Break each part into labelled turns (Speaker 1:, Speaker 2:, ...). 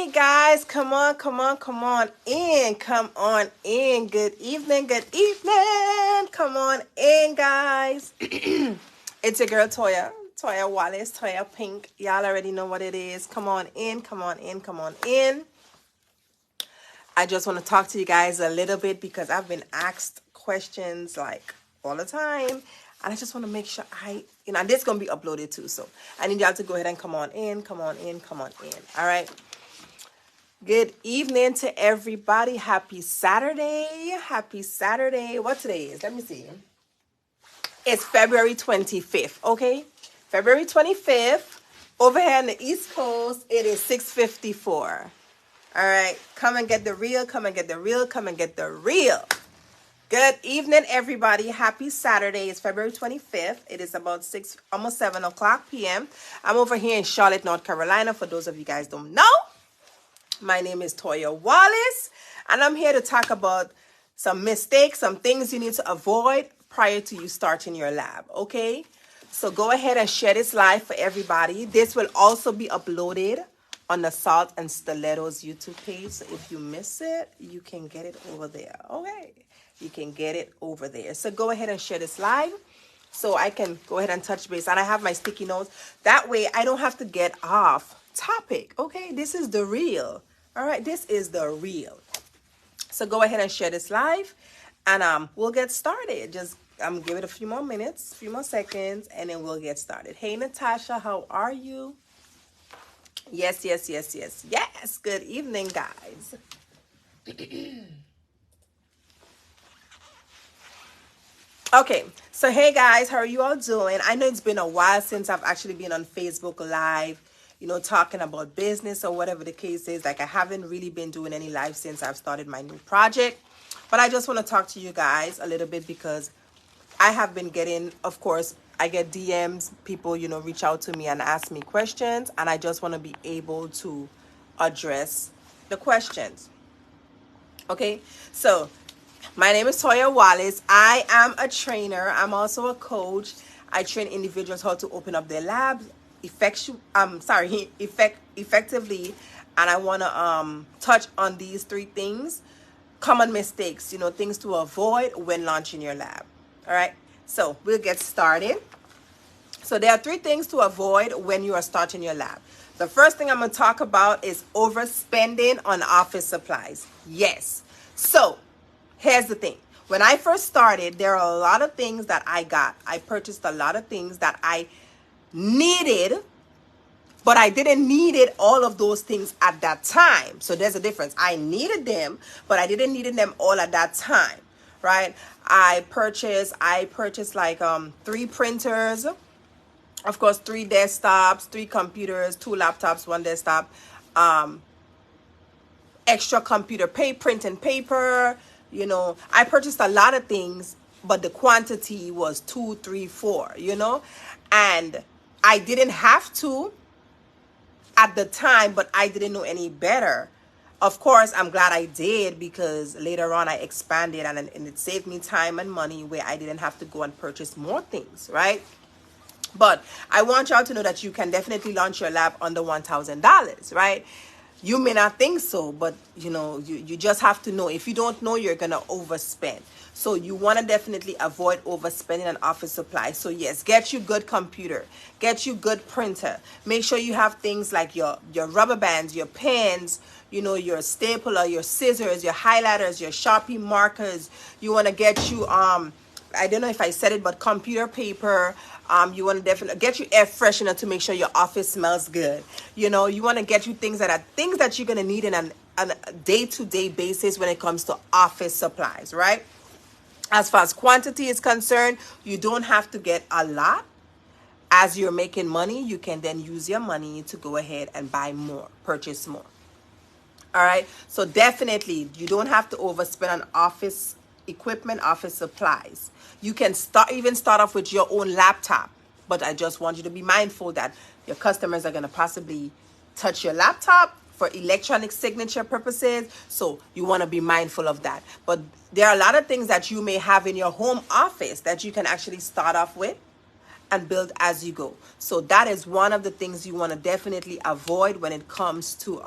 Speaker 1: Hey guys, come on in. Come on in. Good evening. Come on in, guys. It's your girl Toia Wallace, Toia Pink. Y'all already know what it is. Come on in. I just want to talk to you guys a little bit because I've been asked questions like all the time. And I just want to make sure and this is going to be uploaded too. So I need y'all to go ahead and come on in. All right. Good evening to everybody. Happy Saturday. What today is? Let me see. It's February 25th, okay? February 25th. Over here on the East Coast, it is 6:54. All right. Come and get the real. Good evening, everybody. Happy Saturday. It's February 25th. It is about almost 7 o'clock p.m. I'm over here in Charlotte, North Carolina. For those of you guys don't know, my name is Toia Wallace, and I'm here to talk about some mistakes, some things you need to avoid prior to you starting your lab, okay? So go ahead and share this live for everybody. This will also be uploaded on the Salt and Stilettos YouTube page. So if you miss it, you can get it over there, okay? You can get it over there. So go ahead and share this live so I can go ahead and touch base. And I have my sticky notes. That way I don't have to get off topic, okay? This is the real. All right, this is the real. So go ahead and share this live, and we'll get started. Just give it a few more minutes, a few more seconds, and then we'll get started. Hey, Natasha, how are you? Yes. Good evening, guys. Okay, so hey guys, how are you all doing? I know it's been a while since I've actually been on Facebook Live, talking about business or whatever the case is. Like, I haven't really been doing any live since I've started my new project. But I just want to talk to you guys a little bit because I have been getting, of course, I get DMs, people, reach out to me and ask me questions. And I just want to be able to address the questions. Okay, so my name is Toia Wallace. I am a trainer. I'm also a coach. I train individuals how to open up their labs effectively. And I want to touch on these 3 things. Common mistakes, things to avoid when launching your lab. All right, so we'll get started. So there are 3 things to avoid when you are starting your lab. The first thing I'm going to talk about is overspending on office supplies. Yes. So here's the thing. When I first started, there are a lot of things that I got. I purchased a lot of things that I needed, but I didn't need all of those things at that time. So there's a difference. I needed them, but I didn't need them all at that time, right? I purchased like 3 printers, of course, 3 desktops, 3 computers, 2 laptops, 1 desktop, extra computer print and paper. I purchased a lot of things, but the quantity was 2, 3, 4, and I didn't have to at the time, but I didn't know any better. Of course, I'm glad I did, because later on I expanded and it saved me time and money where I didn't have to go and purchase more things, right? But I want y'all to know that you can definitely launch your lab under $1,000, right? You may not think so, but you just have to know. If you don't know, you're gonna overspend. So you want to definitely avoid overspending on office supplies. So yes, get you good computer, get you good printer. Make sure you have things like your rubber bands, your pens, your stapler, your scissors, your highlighters, your Sharpie markers. You want to get you I don't know if I said it, but computer paper. You want to definitely get you air freshener to make sure your office smells good. You want to get you things that you're going to need on a day-to-day basis when it comes to office supplies, right? As far as quantity is concerned, you don't have to get a lot. As you're making money, you can then use your money to go ahead and buy more, purchase more. All right. So definitely, you don't have to overspend on office equipment, office supplies. You can start off with your own laptop, but I just want you to be mindful that your customers are going to possibly touch your laptop for electronic signature purposes. So you want to be mindful of that. But there are a lot of things that you may have in your home office that you can actually start off with and build as you go. So that is one of the things you want to definitely avoid when it comes to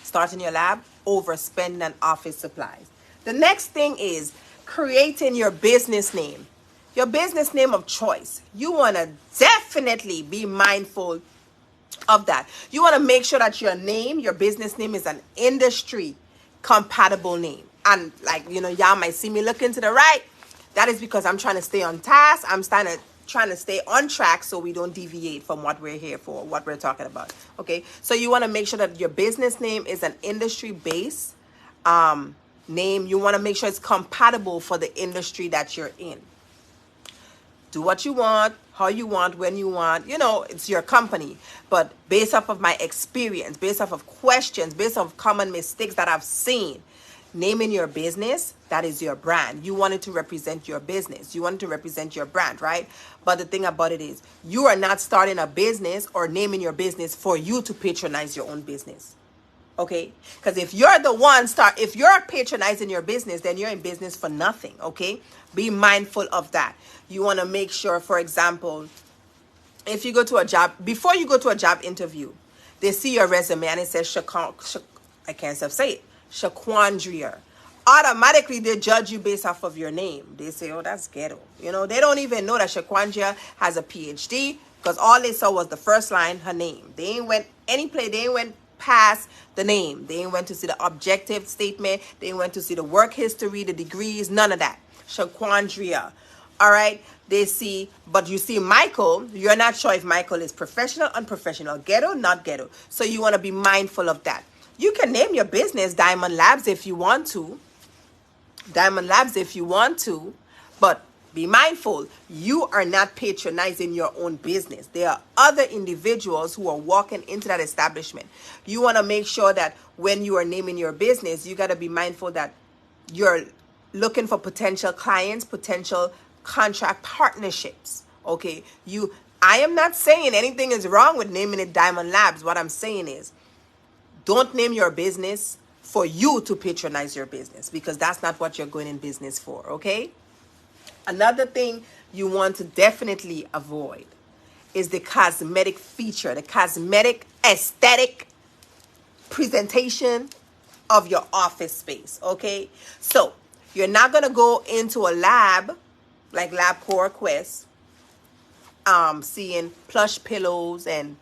Speaker 1: starting your lab, overspending on office supplies. The next thing is creating your business name. Your business name of choice. You want to definitely be mindful of that. You want to make sure that your name, your business name, is an industry compatible name. And like, y'all might see me looking to the right. That is because I'm trying to stay on task. I'm trying to stay on track so we don't deviate from what we're here for, what we're talking about. Okay, so you want to make sure that your business name is an industry based name. You want to make sure it's compatible for the industry that you're in. Do what you want, how you want, when you want. It's your company. But based off of my experience, based off of questions, based off of common mistakes that I've seen, naming your business, that is your brand. You want it to represent your business. You want it to represent your brand, right? But the thing about it is, you are not starting a business or naming your business for you to patronize your own business. Okay? Because if you're if you're patronizing your business, then you're in business for nothing. Okay? Be mindful of that. You want to make sure, for example, if you go to a job, before you go to a job interview, they see your resume and it says I can't say it, Shaquandria. Automatically, they judge you based off of your name. They say, oh, that's ghetto. They don't even know that Shaquandria has a PhD because all they saw was the first line, her name. They ain't went any place. They ain't went past the name. They ain't went to see the objective statement. They ain't went to see the work history, the degrees, none of that. Shaquandria. All right. They see, but you see Michael, you're not sure if Michael is professional, unprofessional, ghetto, not ghetto. So you want to be mindful of that. You can name your business Diamond Labs if you want to. Diamond Labs if you want to. But be mindful, you are not patronizing your own business. There are other individuals who are walking into that establishment. You want to make sure that when you are naming your business, you got to be mindful that you're looking for potential clients, potential contract partnerships. Okay, I am not saying anything is wrong with naming it Diamond Labs. What I'm saying is, don't name your business for you to patronize your business, because that's not what you're going in business for. Okay. Another thing you want to definitely avoid is the cosmetic feature, the cosmetic aesthetic presentation of your office space. Okay, so you're not going to go into a lab like LabCorp Quest, seeing plush pillows and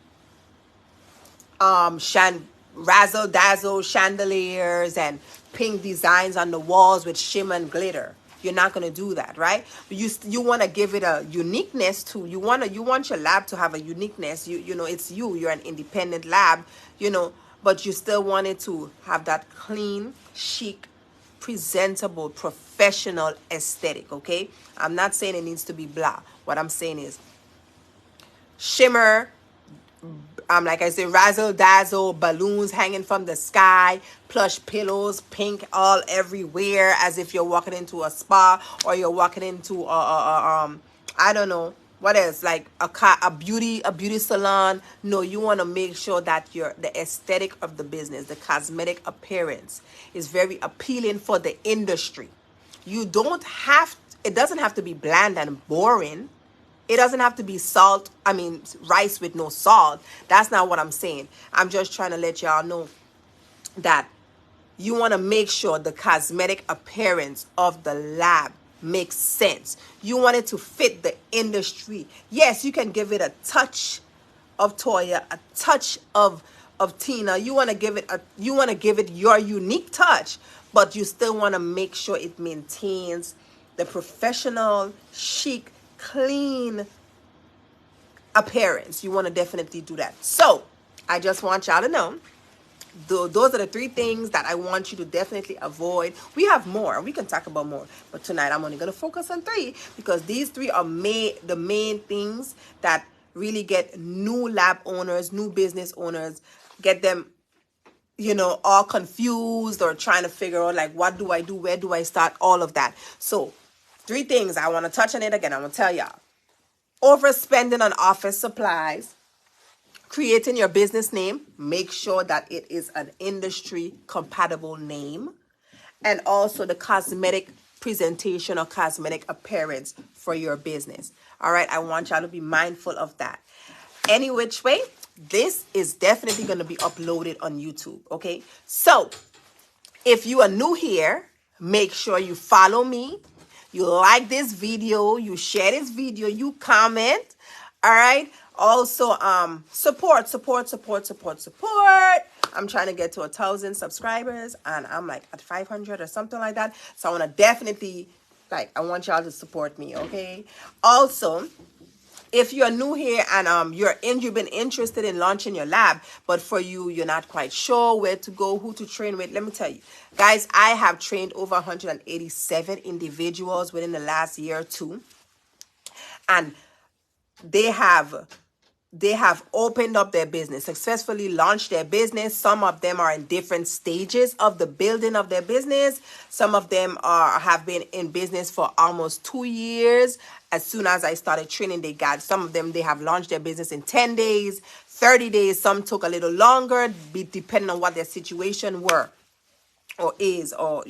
Speaker 1: razzle dazzle chandeliers and pink designs on the walls with shimmer and glitter. You're not going to do that, right? But you want to give it a uniqueness to, you want your lab to have a uniqueness. It's you're an independent lab, but you still want it to have that clean, chic, presentable, professional aesthetic. Okay, I'm not saying it needs to be blah. What I'm saying is shimmer, like I said, razzle dazzle, balloons hanging from the sky, plush pillows, pink all everywhere, as if you're walking into a spa or you're walking into I don't know what else, like a beauty salon. No, you want to make sure that the aesthetic of the business, the cosmetic appearance, is very appealing for the industry. It doesn't have to be bland and boring. It doesn't have to be rice with no salt. That's not what I'm saying. I'm just trying to let y'all know that you want to make sure the cosmetic appearance of the lab makes sense. You want it to fit the industry. Yes, you can give it a touch of Toia, a touch of Tina. You want to give it your unique touch, but you still want to make sure it maintains the professional, chic, clean appearance. You want to definitely do that. So I just want y'all to know, those are the 3 things that I want you to definitely avoid. We have more. We can talk about more, but tonight I'm only going to focus on 3, because these 3 are the main things that really get new lab owners, new business owners, get them all confused or trying to figure out, like, what do I do? Where do I start? All of that. So 3 things. I want to touch on it again. I'm going to tell y'all. Overspending on office supplies. Creating your business name. Make sure that it is an industry compatible name. And also the cosmetic presentation or cosmetic appearance for your business. All right. I want y'all to be mindful of that. Any which way, this is definitely going to be uploaded on YouTube. Okay, so if you are new here, make sure you follow me, you like this video, you share this video, you comment. All right, also support. I'm trying to get to 1,000 subscribers, and I'm like at 500 or something like that. So I want to definitely, like, I want y'all to support me. Okay, also, if you're new here and you've been interested in launching your lab, but for you're not quite sure where to go, who to train with, let me tell you, guys, I have trained over 187 individuals within the last year or two, and they have opened up their business, successfully launched their business. Some of them are in different stages of the building of their business. Some of them have been in business for almost 2 years. As soon as I started training, some of them, they have launched their business in 10 days, 30 days. Some took a little longer, depending on what their situation were or is, or,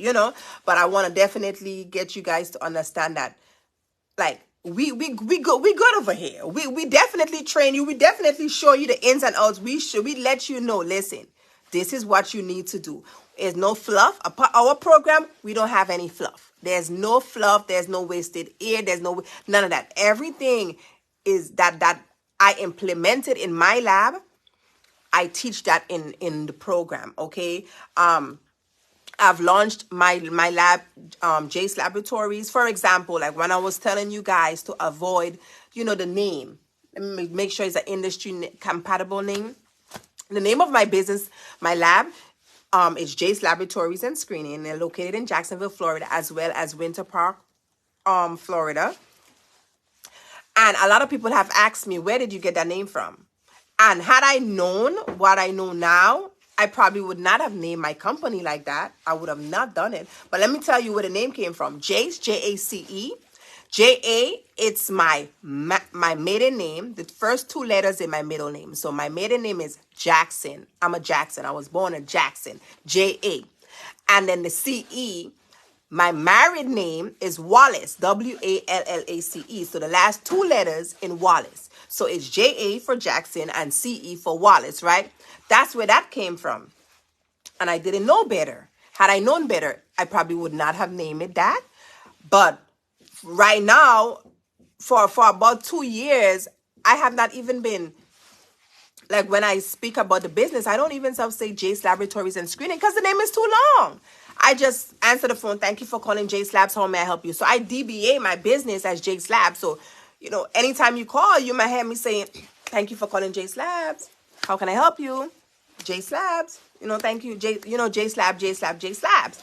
Speaker 1: but I want to definitely get you guys to understand that, like, we good over here. We definitely train you. We definitely show you the ins and outs. We let you know, listen, this is what you need to do. There's no fluff. Our program, we don't have any fluff. There's no fluff. There's no wasted air. There's none of that. Everything is that I implemented in my lab. I teach that in the program. Okay. I've launched my lab, Jace Laboratories. For example, like when I was telling you guys to avoid, the name. Let me make sure it's an industry compatible name. The name of my business, my lab, is Jace Laboratories and Screening. They're located in Jacksonville, Florida, as well as Winter Park, Florida. And a lot of people have asked me, where did you get that name from? And had I known what I know now, I probably would not have named my company like that. I would have not done it. But let me tell you where the name came from. Jace, Jace. J-A, it's my maiden name. The first 2 letters in my middle name. So my maiden name is Jackson. I'm a Jackson. I was born a Jackson. J-A. And then the C-E, my married name is Wallace. W-A-L-L-A-C-E. So the last 2 letters in Wallace. So it's J-A for Jackson and C-E for Wallace, right? That's where that came from. And I didn't know better. Had I known better, I probably would not have named it that. But right now, for about 2 years, I have not even been, like, when I speak about the business, I don't even say Jace Laboratories and Screening because the name is too long. I just answer the phone. Thank you for calling Jace Labs. How may I help you? So I DBA my business as Jace Labs. So, anytime you call, you might hear me saying, thank you for calling Jace Labs. How can I help you? Jace Labs. Thank you. Jace Labs.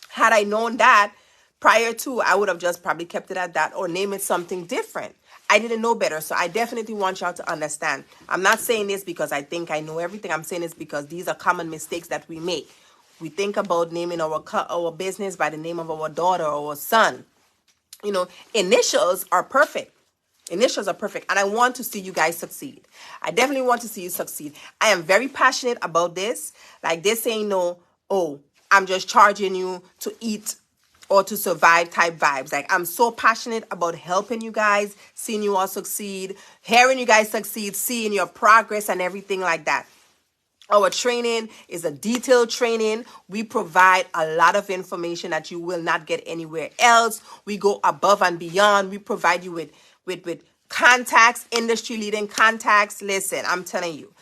Speaker 1: Had I known that prior to, I would have just probably kept it at that or name it something different. I didn't know better. So I definitely want y'all to understand. I'm not saying this because I think I know everything. I'm saying this because these are common mistakes that we make. We think about naming our business by the name of our daughter or our son. Initials are perfect. Initials are perfect. And I want to see you guys succeed. I definitely want to see you succeed. I am very passionate about this. Like, this ain't no, oh, I'm just charging you to eat or to survive type vibes. Like, I'm so passionate about helping you guys, seeing you all succeed, hearing you guys succeed, seeing your progress and everything like that. Our training is a detailed training. We provide a lot of information that you will not get anywhere else. We go above and beyond. We provide you with contacts, industry leading contacts. Listen, I'm telling you,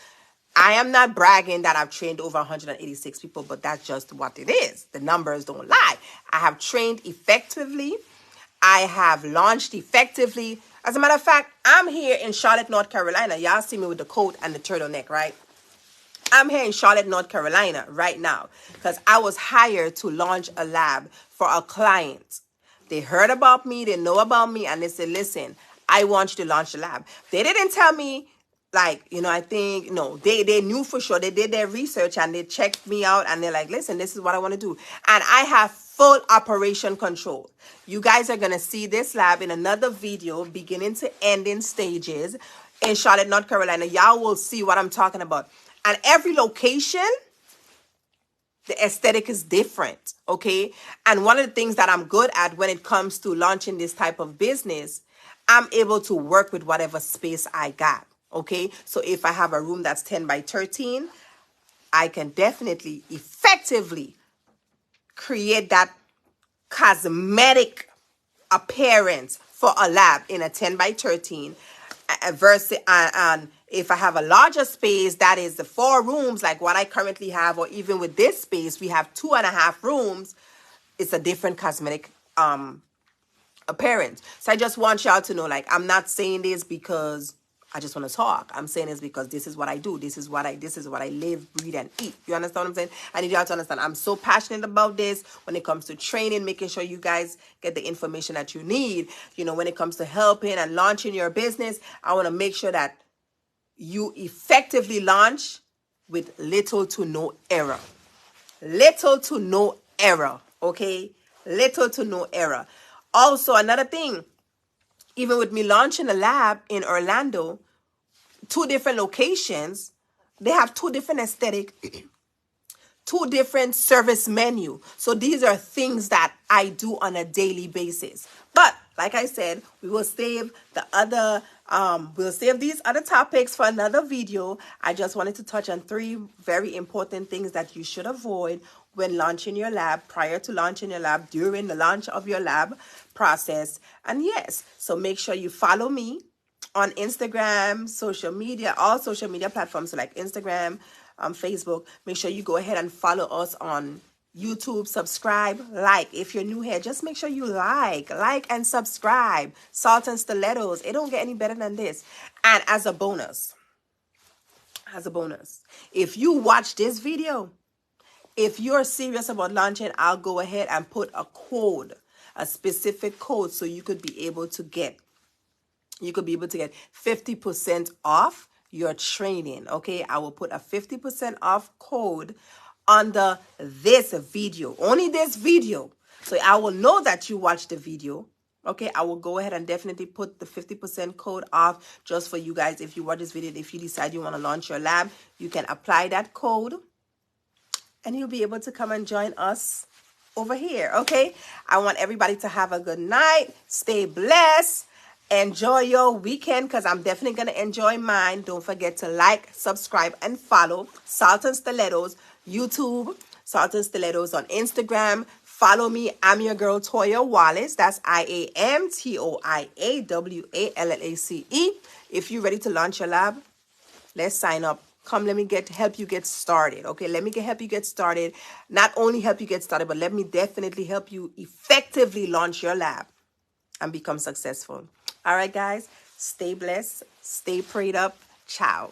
Speaker 1: I am not bragging that I've trained over 186 people, but that's just what it is. The numbers don't lie. I have trained effectively. I have launched effectively. As a matter of fact, I'm here in Charlotte, North Carolina. Y'all see me with the coat and the turtleneck, right? I'm here in Charlotte, North Carolina right now because I was hired to launch a lab for a client. They heard about me, they know about me, and they said, listen, I want you to launch the lab. They didn't tell me, like, I think, no, they knew for sure. They did their research and they checked me out and they're like, listen, this is what I want to do. And I have full operation control. You guys are going to see this lab in another video, beginning to ending stages in Charlotte, North Carolina. Y'all will see what I'm talking about. And every location, the aesthetic is different, okay? And one of the things that I'm good at when it comes to launching this type of business, I'm able to work with whatever space I got. Okay, so if I have a room that's 10 by 13, I can definitely effectively create that cosmetic appearance for a lab in a 10 by 13 versus and if I have a larger space, that is the 4 rooms like what I currently have, or even with this space we have 2.5 rooms, it's a different cosmetic appearance. So I just want y'all to know, like, I'm not saying this because I just want to talk. I'm saying this because this is what I do. This is what I live, breathe, and eat. You understand what I'm saying? I need y'all to understand. I'm so passionate about this when it comes to training, making sure you guys get the information that you need. You know, when it comes to helping and launching your business, I want to make sure that you effectively launch with little to no error. Little to no error, okay? Little to no error. Also, another thing, even with me launching a lab in Orlando, 2 different locations, they have 2 different aesthetic, 2 different service menu. So these are things that I do on a daily basis. But like I said, we will save the other, we'll save these other topics for another video. I just wanted to touch on 3 very important things that you should avoid when launching your lab, prior to launching your lab, during the launch of your lab process. And yes, so make sure you follow me on Instagram, social media, all social media platforms, so like Instagram, Facebook. Make sure you go ahead and follow us on YouTube, subscribe, like. If you're new here, just make sure you like and subscribe. Salt and Stilettos, it don't get any better than this. And as a bonus, if you watch this video, if you're serious about launching, I'll go ahead and put a code, a specific code, so you could be able to get 50% off your training. Okay, I will put a 50% off code under this video, only this video, so I will know that you watched the video. Okay, I will go ahead and definitely put the 50% code off just for you guys. If you watch this video, if you decide you want to launch your lab, you can apply that code and you'll be able to come and join us over here. Okay, I want everybody to have a good night. Stay blessed. Enjoy your weekend, because I'm definitely going to enjoy mine. Don't forget to like, subscribe, and follow Salt and Stilettos YouTube, Salt and Stilettos on Instagram. Follow me. I'm your girl, Toia Wallace. That's IamToiaWallace. If you're ready to launch your lab, let's sign up. Come, let me help you get started. Okay, let me help you get started. Not only help you get started, but let me definitely help you effectively launch your lab and become successful. All right, guys, stay blessed, stay prayed up. Ciao.